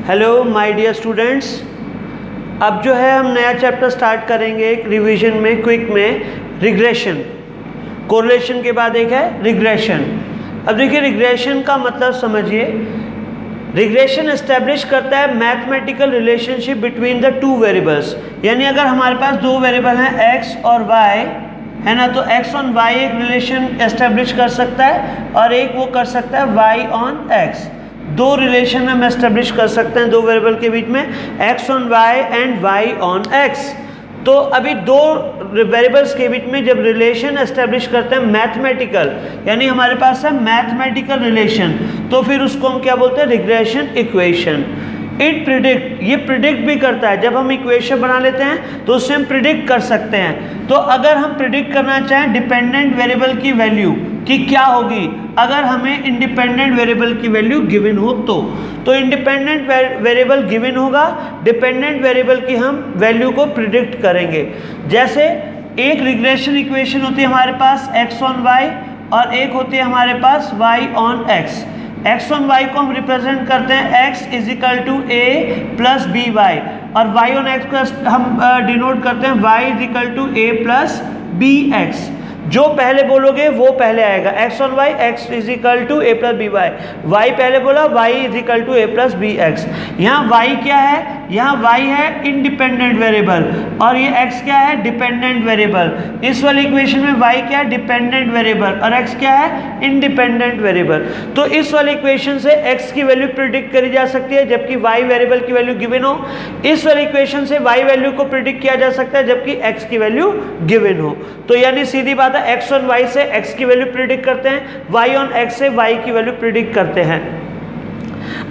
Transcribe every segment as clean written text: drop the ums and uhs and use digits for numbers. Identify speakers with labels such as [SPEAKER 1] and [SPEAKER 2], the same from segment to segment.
[SPEAKER 1] Hello my dear students, अब जो है हम नया चैप्टर स्टार्ट करेंगे एक रिवीजन में, क्विक में, रिग्रेशन। कोरिलेशन के बाद एक है रिग्रेशन। अब देखिए रिग्रेशन का मतलब समझिए। रिग्रेशन एस्टेब्लिश करता है mathematical relationship between the two variables. यानी अगर हमारे पास दो वेरिएबल हैं x और y, है ना, तो x ऑन y एक रिलेशन एस्टेब्लिश कर सकता है और एक वो कर सकता है y ऑन x। दो रिलेशन हम एस्टेब्लिश कर सकते हैं दो वेरिएबल के बीच में, x on y and y on x। तो अभी दो वेरिएबल्स के बीच में जब रिलेशन एस्टेब्लिश करते हैं मैथमेटिकल, यानी हमारे पास है मैथमेटिकल रिलेशन, तो फिर उसको हम क्या बोलते हैं? Regression equation. इट प्रिडिक्ट, ये प्रिडिक्ट भी करता है। जब हम इक्वेशन बना लेते हैं तो उससे हम प्रिडिक्ट कर सकते हैं। तो अगर हम प्रिडिक्ट करना चाहें डिपेंडेंट वेरिएबल की वैल्यू कि क्या होगी अगर हमें इंडिपेंडेंट वेरिएबल की वैल्यू गिवन हो, तो इंडिपेंडेंट वेरिएबल गिवन होगा, डिपेंडेंट वेरिएबल की हम वैल्यू को प्रिडिक्ट करेंगे। जैसे एक रिग्रेशन इक्वेशन होती है हमारे पास x ऑन y और एक होती है हमारे पास y on x। x on y को हम रिप्रेजेंट करते हैं x is equal to a plus B Y, और y ऑन x को हम डिनोट करते हैं y is equal to a plus B X. जो पहले बोलोगे वो पहले आएगा। x on y x is equal to a plus B Y, y पहले बोला y is equal to a plus B X. यहाँ y क्या है? यहाँ y है इंडिपेंडेंट वेरिएबल और ये x क्या है? Dependent variable. इस वाले इक्वेशन में y क्या है? डिपेंडेंट वेरिएबल और x क्या है? Independent variable. तो इस वाले इक्वेशन से x की वैल्यू प्रिडिक्ट करी जा सकती है जबकि y वेरिएबल की वैल्यू गिवन हो। इस वाले इक्वेशन से y वैल्यू को प्रिडिक्ट किया जा सकता है जबकि x की वैल्यू गिवन हो। तो यानी सीधी बात है, x ऑन y से x की वैल्यू प्रिडिक्ट करते हैं, y ऑन x से y की वैल्यू प्रिडिक्ट करते हैं।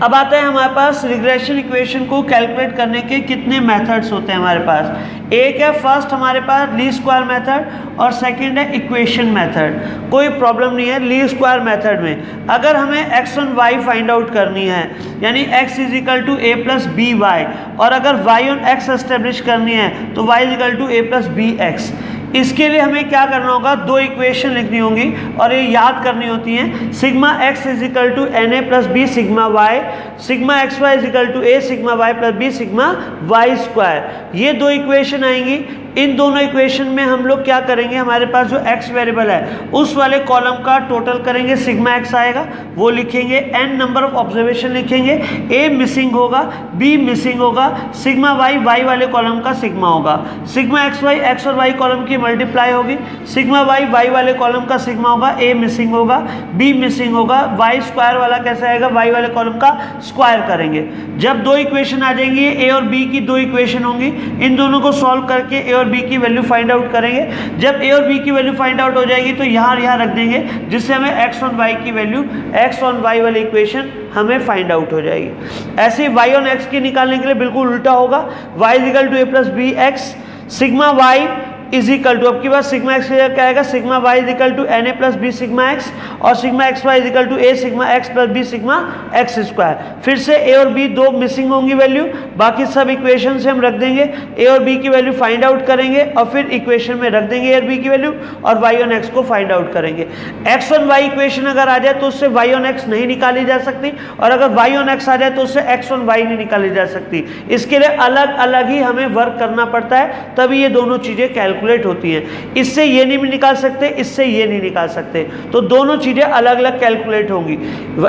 [SPEAKER 1] अब आता है हमारे पास रिग्रेशन इक्वेशन को कैलकुलेट करने के कितने मेथड्स होते हैं हमारे पास। एक है फर्स्ट हमारे पास लीस्ट स्क्वायर मेथड और सेकंड है इक्वेशन मेथड। कोई प्रॉब्लम नहीं है लीस्ट स्क्वायर मेथड में। अगर हमें x on y find out करनी है, यानी x is equal to a plus B Y, और अगर y ऑन x एस्टेब्लिश करनी है तो y is equal to a plus B X. इसके लिए हमें क्या करना होगा? दो इक्वेशन लिखनी होंगी और ये याद करनी होती हैं। Sigma x is equal to N A plus B sigma y, sigma x Y is equal to A sigma y plus B sigma y square. ये दो इक्वेशन आएंगी। इन दोनों इक्वेशन में हम लोग क्या करेंगे? हमारे पास जो x वेरिएबल है उस वाले कॉलम का टोटल करेंगे, सिग्मा x आएगा वो लिखेंगे, n नंबर ऑफ ऑब्जर्वेशन लिखेंगे, a मिसिंग होगा, b मिसिंग होगा, सिग्मा y वाले कॉलम का सिग्मा होगा, सिग्मा x और y कॉलम की मल्टीप्लाई होगी, सिग्मा y वाले कॉलम का सिग्मा होगा, a मिसिंग होगा, b मिसिंग होगा, y स्क्वायर वाला कैसा आएगा? y वाले कॉलम का स्क्वायर करेंगे। जब दो इक्वेशन आ जाएंगी, a और b की दो इक्वेशन होंगी, इन दोनों को सॉल्व करके a और b की वैल्यू फाइंड आउट करेंगे। जब a और b की वैल्यू फाइंड आउट हो जाएगी तो यहाँ रख देंगे, जिससे हमें x ऑन y की वैल्यू, x ऑन y वाली इक्वेशन हमें फाइंड आउट हो जाएगी। ऐसे ही y ऑन x की निकालने के लिए बिल्कुल उल्टा होगा। y is equal to a plus B x, sigma y is equal to, आपके पास सिग्मा एक्स क्या आएगा? Sigma y is equal to N A plus B sigma x, और sigma x Y is equal to A sigma x plus B sigma x square. फिर से ए और B दो missing होंगी वैल्यू, बाकी सब इक्वेशन से हम रख देंगे, ए और बी की वैल्यू फाइंड आउट करेंगे और फिर इक्वेशन में रख देंगे ए और बी की वैल्यू और वाई ऑन एक्स को फाइंड आउट करेंगे। एक्स ऑन वाई इक्वेशन अगर आ जाए तो उससे वाई ऑन एक्स नहीं निकाली जा सकती, और अगर वाई ऑन एक्स आ जाए तो उससे एक्स ऑन वाई नहीं निकाली जा सकती। इसके लिए अलग अलग ही हमें वर्क करना पड़ता है, तभी ये दोनों चीज़ें कैलकुलेट होती हैं। इससे ये नहीं निकाल सकते, इससे ये नहीं निकाल सकते, तो दोनों चीजें अलग अलग कैलकुलेट होंगी।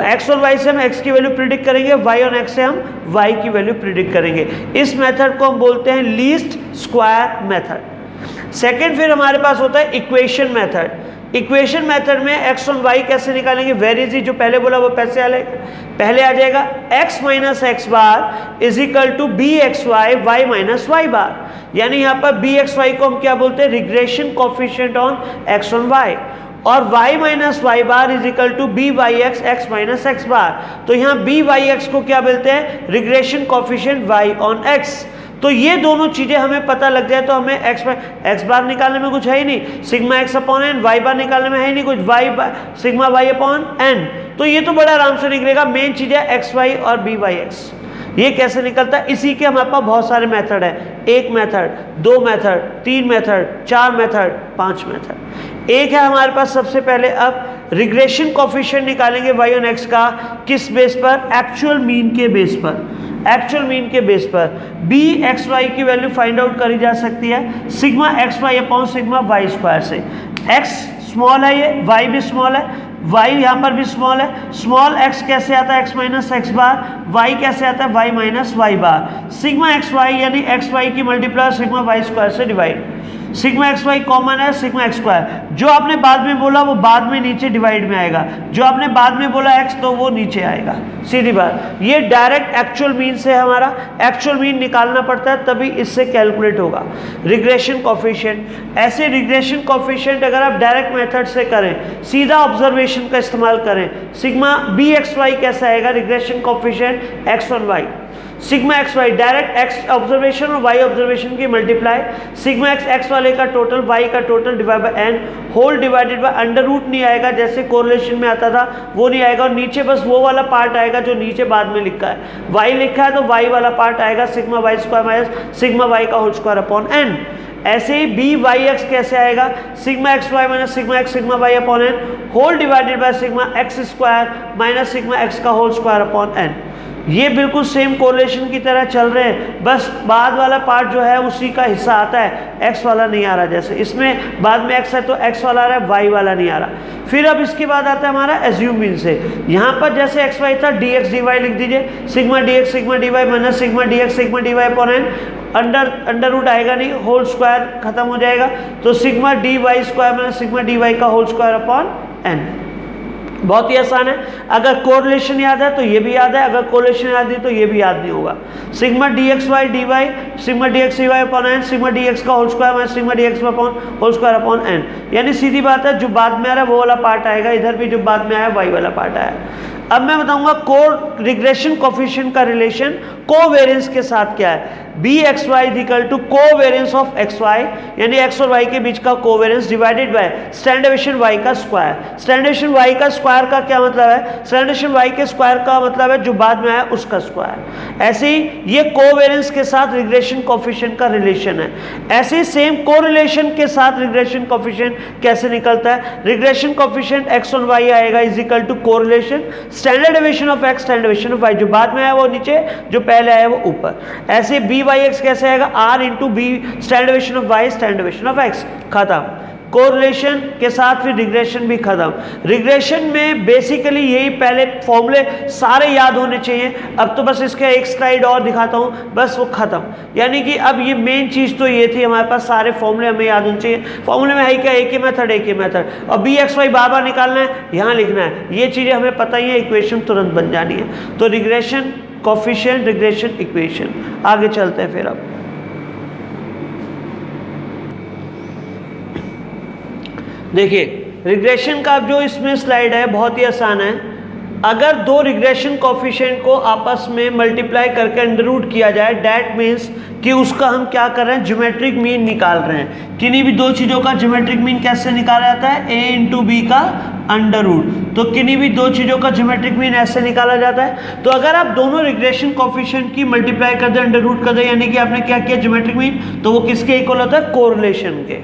[SPEAKER 1] x और y से हम x की वैल्यू प्रिडिक्ट करेंगे, y और x से हम y की वैल्यू प्रिडिक्ट करेंगे। इस मेथड को हम बोलते हैं लीस्ट स्क्वायर मेथड। सेकंड फिर हमारे पास होता है इक्वेशन मेथड। इक्वेशन मेथड में x और y कैसे निकालेंगे? वेरी इजी, जो पहले बोला वो पहले आ जाएगा x minus x bar is equal to b x y y minus Y bar. यानी यहाँ पर बी एक्स वाई को हम क्या बोलते हैं? Regression coefficient on x on y, और y minus Y bar is equal to b Y x x minus x bar. तो यहाँ बी वाई एक्स को क्या बोलते हैं? Regression coefficient y on x। तो ये दोनों चीजें हमें पता लग जाए तो हमें एक्स बार निकालने में कुछ है ही नहीं, sigma x upon n, y bar निकालने में है ही नहीं कुछ, सिग्मा वाई अपॉन एन। तो ये तो बड़ा आराम से निकलेगा। मेन चीज है एक्स वाई और बी वाई एक्स। ये कैसे निकलता है? इसी के हमारे पास बहुत सारे मेथड है, एक मेथड, दो मेथड, तीन मेथड, चार मेथड, पांच मेथड। एक है हमारे पास सबसे पहले अब रिग्रेशन कोफिशिएंट निकालेंगे y ऑन x का, किस बेस पर? एक्चुअल मीन के बेस पर। एक्चुअल मीन के बेस पर बी एक्स वाई की वैल्यू फाइंड आउट करी जा सकती है sigma x Y upon sigma Y square से। एक्स स्मॉल है, ये वाई भी स्मॉल है, वाई यहाँ पर भी स्मॉल है। स्मॉल एक्स कैसे आता है? X minus x bar. Y कैसे आता है? Y minus Y bar. Sigma x Y यानी एक्स वाई की मल्टीप्लाई सिग्मा वाई स्क्वायर से divide. Sigma x Y common है, सिग्मा एक्स स्क्वायर। जो आपने बाद में बोला वो बाद में नीचे डिवाइड में आएगा, जो आपने बाद में बोला एक्स तो वो नीचे आएगा, सीधी बात। ये डायरेक्ट एक्चुअल मीन से हमारा एक्चुअल मीन निकालना पड़ता है, तभी इससे कैलकुलेट होगा। रिग्रेशन कोफिशिएंट, ऐसे रिग्रेशन कोफिशिएंट अगर आप डायरेक्ट मेथड से करें, सीधा ऑब्जर्वेशन का इस्तेमाल करें, सिग्मा बी एक्स वाई कैसा आएगा? Regression coefficient x on Y. Sigma x Y direct X observation और वाई ऑब्जर्वेशन की मल्टीप्लाई, सिग्मा एक्स एक्स वाले का टोटल वाई का total divide by N whole divided by under root नहीं आएगा जैसे कोरिलेशन में आता था, वो नहीं आएगा, और नीचे बस वो वाला पार्ट आएगा जो नीचे बाद में लिखा है। वाई लिखा है तो वाई वाला पार्ट आएगा sigma Y square minus sigma Y का होल स्क्वायर अपॉन एन। ऐसे ही बी वाई एक्स कैसे आएगा? Sigma x Y minus sigma X sigma Y upon N whole divided by sigma x square minus sigma X का whole square upon N. ये बिल्कुल same correlation की तरह चल रहे हैं, बस बाद वाला पार्ट जो है उसी का हिस्सा आता है, एक्स वाला नहीं आ रहा। जैसे इसमें बाद में एक्स है तो एक्स वाला आ रहा है, वाई वाला नहीं आ रहा। फिर अब इसके बाद आता है हमारा एज्यूम मीन से। यहाँ पर जैसे एक्स वाई था डी एक्स डी वाई लिख दीजिए, sigma D X sigma D Y minus sigma D X sigma D Y upon N, under root आएगा नहीं, होल स्क्वायर खत्म हो जाएगा, तो sigma D Y square minus sigma D Y का whole square upon N. बहुत ही आसान है। अगर कोरिलेशन याद है तो ये भी याद है, अगर कोरिलेशन याद नहीं तो ये भी याद नहीं होगा। Sigma D x y d y sigma D x D Y upon n sigma D x का whole square minus sigma D x upon whole square upon n. यानी सीधी बात है, जो बाद में आ रहा है वो वाला पार्ट आएगा, इधर भी जो बाद में आया वाई वाला पार्ट आया। अब मैं बताऊंगा को रिग्रेशन कोफिशिएंट का रिलेशन कोवेरिएंस के साथ क्या है। B x Y equal to covariance of X Y, यानी एक्स और वाई के बीच का covariance divided by standard deviation Y का स्क्वायर। स्टैंडर्ड डेविएशन वाई का स्क्वायर का क्या मतलब है? स्टैंडर्ड डेविएशन वाई के स्क्वायर का मतलब है जो बाद में आया उसका स्क्वायर। ऐसे ही ये कोवेरिएंस के साथ रिग्रेशन कोफिशिएंट का रिलेशन है। ऐसे ही सेम कोरिलेशन के साथ रिग्रेशन कोफिशिएंट कैसे निकलता है? Regression coefficient x on y आएगा is equal to correlation standard deviation of x standard deviation of y, जो बाद में आया वो नीचे, जो पहले आया वो ऊपर। ऐसे बी वाई एक्स कैसे आएगा? R into B standard deviation of Y standard deviation of X, खत्म। कोरिलेशन के साथ फिर रिग्रेशन भी खत्म। रिग्रेशन में बेसिकली यही पहले फॉर्मूले सारे याद होने चाहिए। अब तो बस इसका एक स्लाइड और दिखाता हूँ, बस वो खत्म। यानी कि अब ये मेन चीज़ तो ये थी, हमारे पास सारे फॉर्मूले हमें याद होने चाहिए। फॉर्मूले में है क्या? एक ही मेथड, एक ही मेथड। और बी एक्स वाई बार बार निकालना है, यहाँ लिखना है, ये चीज़ें हमें पता ही है, इक्वेशन तुरंत बन जानी है। तो रिग्रेशन कोफिशिएंट रिग्रेशन इक्वेशन। आगे चलते हैं फिर। अब देखिए रिग्रेशन का जो इसमें स्लाइड है बहुत ही आसान है। अगर दो रिग्रेशन कोफिशिएंट को आपस में मल्टीप्लाई करके अंडर रूट किया जाए, डैट मीन्स कि उसका हम क्या कर रहे हैं? ज्योमेट्रिक मीन निकाल रहे हैं। किन्हीं भी दो चीज़ों का ज्योमेट्रिक मीन कैसे निकाला जाता है? a इंटू बी का अंडर रूट। तो किन्हीं भी दो चीज़ों का ज्योमेट्रिक मीन ऐसे निकाला जाता है। तो अगर आप दोनों रिग्रेशन कोफिशिएंट की मल्टीप्लाई कर दें, अंडर रूट कर दें, यानी कि आपने क्या किया? ज्योमेट्रिक मीन, तो वो किसके इक्वल होता है? कोरिलेशन के।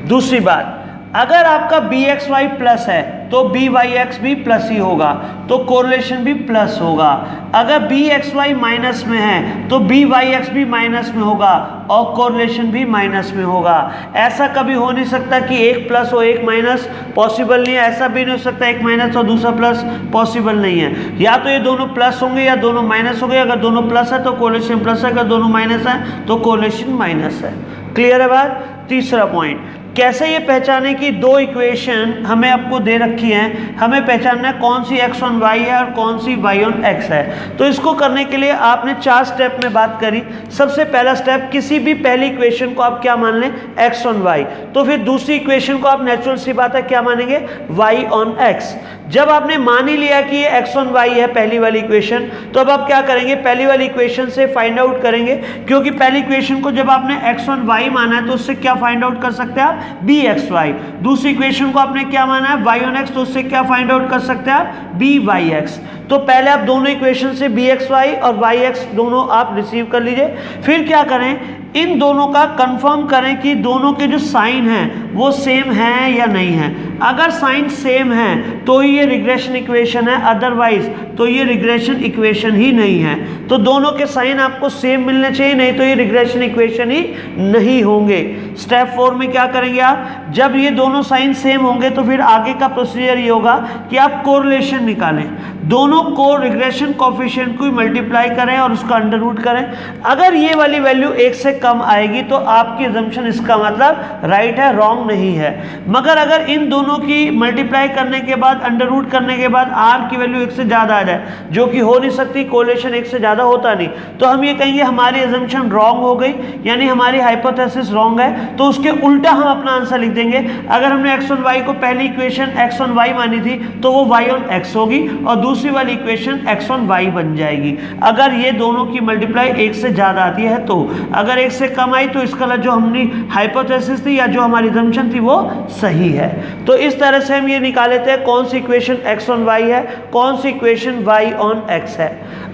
[SPEAKER 1] दूसरी बात, अगर आपका बी एक्स वाई प्लस है तो बी वाई एक्स भी प्लस ही होगा, तो कोरिलेशन भी प्लस होगा। अगर बी एक्स वाई माइनस में है तो बी वाई एक्स भी माइनस में होगा और कोरिलेशन भी माइनस में होगा। ऐसा कभी हो नहीं सकता कि एक प्लस हो एक माइनस, पॉसिबल नहीं है। ऐसा भी नहीं हो सकता एक माइनस और दूसरा प्लस, पॉसिबल नहीं है। या तो ये दोनों प्लस होंगे या दोनों माइनस होंगे। अगर दोनों प्लस है तो कोरिलेशन प्लस है, अगर दोनों माइनस है तो कोरिलेशन माइनस है। क्लियर है बात? तीसरा पॉइंट, कैसे ये पहचाने कि दो इक्वेशन हमें आपको दे रखी हैं, हमें पहचानना है कौन सी x ऑन y है और कौन सी y ऑन x है। तो इसको करने के लिए आपने 4 स्टेप में बात करी। सबसे पहला स्टेप, किसी भी पहली इक्वेशन को आप क्या मान लें? x on y। तो फिर दूसरी इक्वेशन को आप नेचुरल सी बात है क्या मानेंगे? y on x। जब आपने मान ही लिया कि ये x ऑन y है पहली वाली इक्वेशन, तो अब आप क्या करेंगे? पहली वाली इक्वेशन से फाइंड आउट करेंगे, क्योंकि पहली इक्वेशन को जब आपने x ऑन y माना है तो उससे क्या फाइंड आउट कर सकते हैं आप? B x Y. दूसरी इक्वेशन को आपने क्या माना है? y ऑन x, तो उससे क्या फाइंड आउट कर सकते हैं आप? B Y X. तो पहले आप दोनों इक्वेशन से bxy और yx दोनों आप रिसीव कर लीजिए। फिर क्या करें, इन दोनों का कंफर्म करें कि दोनों के जो साइन हैं वो सेम हैं या नहीं है। अगर साइन सेम है तो ये रिग्रेशन इक्वेशन है, अदरवाइज तो ये रिग्रेशन इक्वेशन ही नहीं है। तो दोनों के साइन आपको सेम मिलने चाहिए, नहीं तो ये रिग्रेशन इक्वेशन ही नहीं होंगे। स्टेप 4 में क्या करेंगे आप, जब ये दोनों साइन सेम होंगे तो फिर आगे का प्रोसीजर ये होगा कि आप कोरिलेशन निकालें, दोनों को रिग्रेशन कोफिशिएंट को मल्टीप्लाई करें और उसका अंडर रूट करें। अगर ये वाली वैल्यू 1 से कम आएगी तो आपकी अजम्पशन इसका मतलब राइट है, रॉन्ग नहीं है। मगर अगर इन दोनों की मल्टीप्लाई करने के बाद अंडर रूट करने के बाद r की वैल्यू 1 से ज़्यादा आ जाए, जो कि हो नहीं सकती, कोरिलेशन 1 से ज़्यादा होता नहीं, तो हम ये कहेंगे हमारी अजम्पशन रॉन्ग हो गई, यानी हमारी हाइपोथेसिस रॉन्ग है। तो उसके उल्टा हम अपना आंसर लिख देंगे। अगर हमने x ऑन y को पहली इक्वेशन x ऑन y मानी थी तो वो y ऑन x होगी और दूसरी वाली इक्वेशन x ऑन y बन जाएगी। अगर ये दोनों की मल्टीप्लाई 1 से ज़्यादा आती है तो, अगर 1 से कम आई तो इसका जो हमने हाइपोथेसिस थी या जो हमारी अजम्पशन थी वो सही है। तो इस तरह से हम ये निकाल लेते हैं कौन सी इक्वेशन x ऑन y है, कौन सी इक्वेशन y ऑन x है।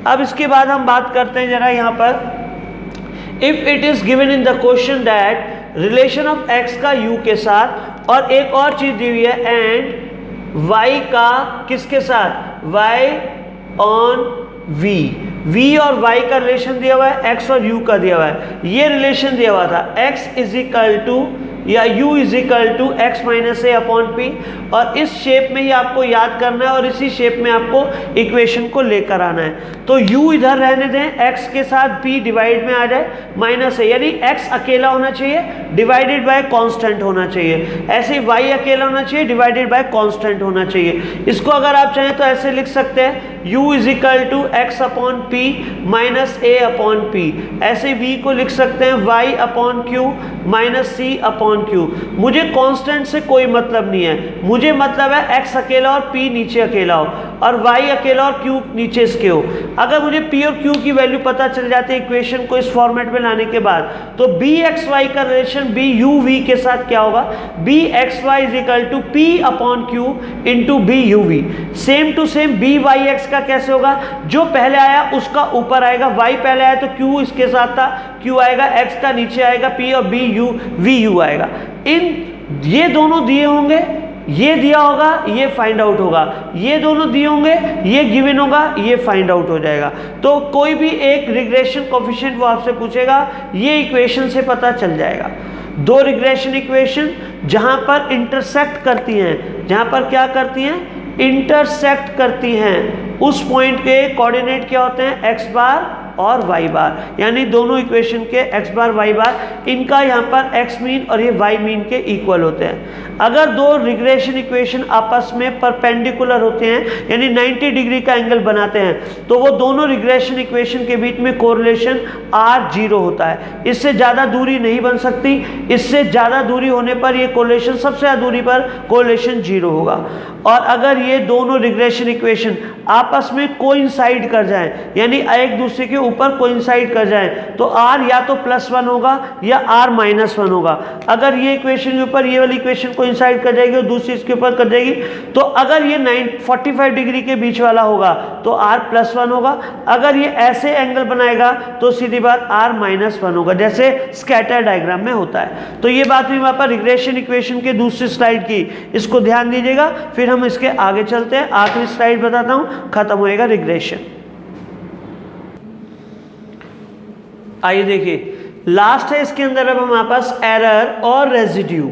[SPEAKER 1] अब इसके बाद हम बात करते हैं जरा यहाँ पर, if it is given in the question that relation of x का u के साथ और एक और चीज दी हुई है एंड y का किसके साथ, y ऑन v, v और y का रिलेशन दिया हुआ है, x और u का दिया हुआ है। ये रिलेशन दिया हुआ था x इज इक्वल टू या u is equal to X minus A upon P, और इस शेप में ही आपको याद करना है और इसी शेप में आपको इक्वेशन को लेकर आना है। तो u इधर रहने दें, x के साथ p डिवाइड में आ जाए माइनस ए, यानी x अकेला होना चाहिए डिवाइडेड बाय कांस्टेंट होना चाहिए, ऐसे y अकेला होना चाहिए डिवाइडेड बाय कांस्टेंट होना चाहिए। इसको अगर आप चाहें तो ऐसे लिख सकते हैं u is equal to X upon P minus A upon P, ऐसे v को लिख सकते हैं y upon Q minus C upon Q. मुझे कांस्टेंट से कोई मतलब नहीं है, मुझे मतलब है x अकेला और p नीचे अकेला हो और y अकेला और q नीचे इसके हो। अगर मुझे p और q की वैल्यू पता चल जाती है इक्वेशन को इस फॉर्मेट में लाने के बाद, तो bxy का रिलेशन buv के साथ क्या होगा, bxy is equal to p upon q into buv। Same to same byx का कैसे होगा, जो पहले आया उसका ऊपर आएगा, y पहले आया तो q इसके साथ था, q आएगा, x का नीचे आएगा p और vu आएगा। इन ये दोनों दिए होंगे, ये दिया होगा, ये फाइंड आउट होगा, ये दोनों दिए होंगे, ये गिवन होगा, ये फाइंड आउट हो जाएगा। तो कोई भी एक रिग्रेशन कोफिशिएंट वो आपसे पूछेगा, ये इक्वेशन से पता चल जाएगा। दो रिग्रेशन इक्वेशन जहां पर इंटरसेक्ट करती हैं, जहां पर क्या करती हैं, इंटरसेक्ट करती हैं, उस पॉइंट के कोऑर्डिनेट क्या होते हैं, एक्स बार और y बार, यानी दोनों इक्वेशन के x बार y बार, इनका यहाँ पर x मीन और ये y मीन के इक्वल होते हैं। अगर दो रिग्रेशन इक्वेशन आपस में परपेंडिकुलर होते हैं, यानी 90 डिग्री का एंगल बनाते हैं, तो वो दोनों रिग्रेशन इक्वेशन के बीच में कोरिलेशन r 0 होता है। इससे ज़्यादा दूरी नहीं बन सकती, इससे ज़्यादा दूरी होने पर ये कोरिलेशन, सबसे ज़्यादा दूरी पर कोरिलेशन 0 होगा। और अगर ये दोनों रिग्रेशन इक्वेशन आपस में कोइंसाइड कर जाएं, यानी एक दूसरे के ऊपर कोइंसाइड कर जाएं, तो r या तो +1 होगा या r -1 होगा। अगर ये इक्वेशन के ऊपर ये वाली इक्वेशन कोइंसाइड कर जाएगी और दूसरी इसके ऊपर कर जाएगी, तो अगर ये 45 डिग्री के बीच वाला होगा तो r +1 होगा, अगर ये ऐसे एंगल बनाएगा तो सीधी बात r -1 होगा, जैसे स्कैटर डायग्राम में होता है। तो ये बात हुई वहाँ पर रिग्रेशन इक्वेशन के दूसरी स्लाइड की, इसको ध्यान दीजिएगा। फिर हम इसके आगे चलते हैं, आखिरी स्लाइड बताता हूँ, खत्म होएगा रिग्रेशन। आइए देखिए, लास्ट है इसके अंदर अब हमारे पास एरर और रेजिड्यू,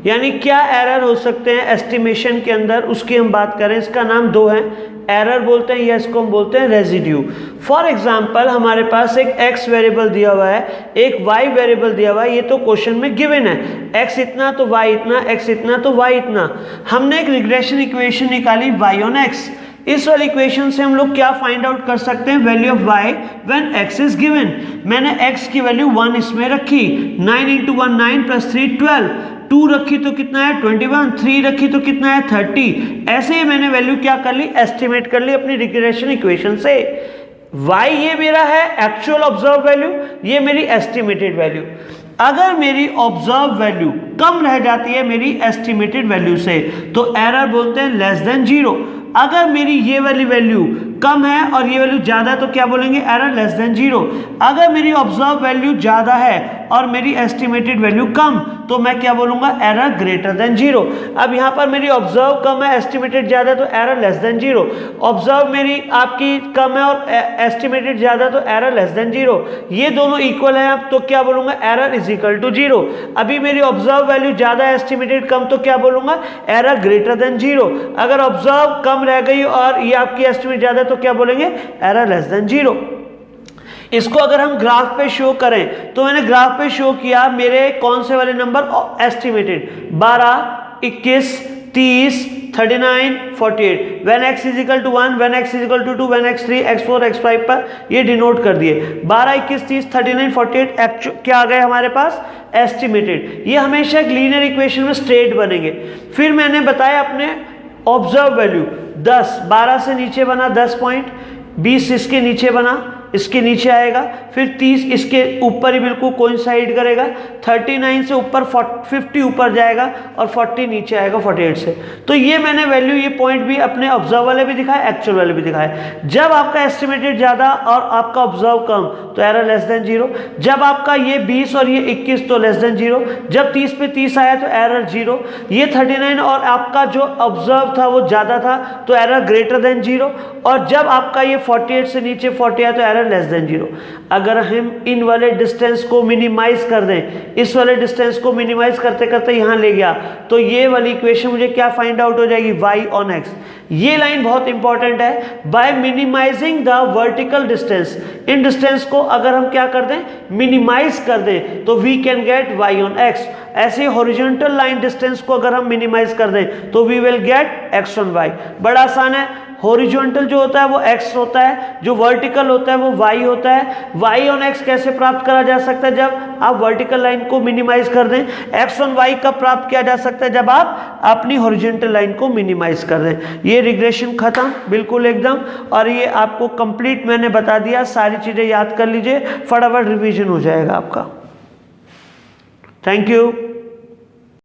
[SPEAKER 1] यानी क्या एरर हो सकते हैं एस्टिमेशन के अंदर, उसकी हम बात करें। इसका नाम दो है, एरर बोलते हैं या इसको हम बोलते हैं रेजिड्यू। फॉर एग्जांपल हमारे पास एक x वेरिएबल दिया हुआ है, एक y वेरिएबल दिया हुआ है, ये तो क्वेश्चन में गिवन है, x इतना तो y इतना, x इतना तो y इतना। हमने एक रिग्रेशन इक्वेशन निकाली y ऑन x। इस वाली इक्वेशन से हम लोग क्या फाइंड आउट कर सकते हैं, value of y when x is given. मैंने x की वैल्यू 1 इसमें रखी, 9 × 1 9 + 3 12, 2 रखी तो कितना है 21, 3 रखी तो कितना है 30। ऐसे ही मैंने वैल्यू क्या कर ली, एस्टिमेट कर ली अपनी रिग्रेशन इक्वेशन से। y ये मेरा है एक्चुअल ऑब्जर्व वैल्यू, ये मेरी एस्टिमेटेड वैल्यू। अगर मेरी ऑब्जर्व वैल्यू कम रह जाती है मेरी एस्टिमेटेड वैल्यू से, तो एरर बोलते हैं लेस देन 0। अगर मेरी ये वाली वैल्यू कम है और ये वैल्यू ज़्यादा है तो क्या बोलेंगे, एरर लेस देन 0। अगर मेरी ऑब्जर्व वैल्यू ज़्यादा है और मेरी एस्टिमेटेड वैल्यू कम, तो मैं क्या बोलूँगा, एरर ग्रेटर देन 0। अब यहाँ पर मेरी ऑब्जर्व कम है, एस्टिमेटेड ज़्यादा है तो एरर लेस देन 0। ऑब्जर्व मेरी आपकी कम है और एस्टिमेटेड ज़्यादा तो एरर लेस देन 0। ये दोनों इक्वल है अब तो क्या बोलूँगा, एरर इज इक्वल टू 0। अभी मेरी ऑब्जर्व वैल्यू ज़्यादा है, एस्टिमेटेड कम, तो क्या बोलूँगा, एरर ग्रेटर देन 0। अगर ऑब्जर्व कम रह गई और ये आपकी एस्टिमेट ज़्यादा है तो क्या बोलेंगे, एरर लेस देन 0। इसको अगर हम ग्राफ पे शो करें तो मैंने ग्राफ पे शो किया मेरे कौन से वाले number estimated, 12, 21, 30, 39, 48। When x is equal to 1, when x is equal to 2, when x3, x4, x5 पर ये डिनोट कर दिए। 12, 21, 30, 39, 48 क्या आ गए हमारे पास, एस्टिमेटेड। ये हमेशा एक लीनियर इक्वेशन में स्ट्रेट बनेंगे। फिर मैंने बताया अपने ऑब्जर्व वैल्यू 10, 12 से नीचे बना 10 पॉइंट, 20 इसके नीचे बना, इसके नीचे आएगा, फिर 30 इसके ऊपर ही बिल्कुल कोइंसाइड करेगा, 39 से ऊपर 50 ऊपर जाएगा और 40 नीचे आएगा 48 से। तो ये मैंने वैल्यू, ये पॉइंट भी अपने ऑब्जर्व वाले भी दिखाए, एक्चुअल वाले भी दिखाए। जब आपका एस्टिमेटेड ज़्यादा और आपका ऑब्जर्व कम तो एरर लेस देन 0। जब आपका ये 20 और ये 21 तो लेस देन 0। जब 30 पे 30 आया तो एरर 0। ये 39 और आपका जो ऑब्जर्व था वो ज़्यादा था तो एरर ग्रेटर देन 0। और जब आपका ये 48 से नीचे 40 आया तो एरर लेस देन 0। अगर हम इन वाले डिस्टेंस को मिनिमाइज कर दें, इस वाले डिस्टेंस को मिनिमाइज करते करते यहां ले गया तो ये वाली इक्वेशन मुझे क्या फाइंड आउट हो जाएगी, y ऑन x। ये लाइन बहुत इंपॉर्टेंट है। By minimising the vertical distance, इन डिस्टेंस को अगर हम क्या कर दें, मिनिमाइज कर दें तो we can get y on x। ऐसे हॉरिजॉन्टल लाइन डिस्टेंस को अगर हम मिनिमाइज कर दें तो we will get x on y। बड़ा आसान है। हॉरिजॉन्टल जो होता है वो x होता है, जो वर्टिकल होता है वो y होता है। y ऑन x कैसे प्राप्त करा जा सकता है, जब आप वर्टिकल लाइन को मिनिमाइज कर दें। x ऑन y कब प्राप्त किया जा सकता है, जब आप अपनी हॉरिजॉन्टल लाइन को मिनिमाइज कर दें। ये रिग्रेशन खत्म बिल्कुल एकदम, और ये आपको कंप्लीट मैंने बता दिया। सारी चीज़ें याद कर लीजिए, फटाफट रिवीजन हो जाएगा आपका। Thank you.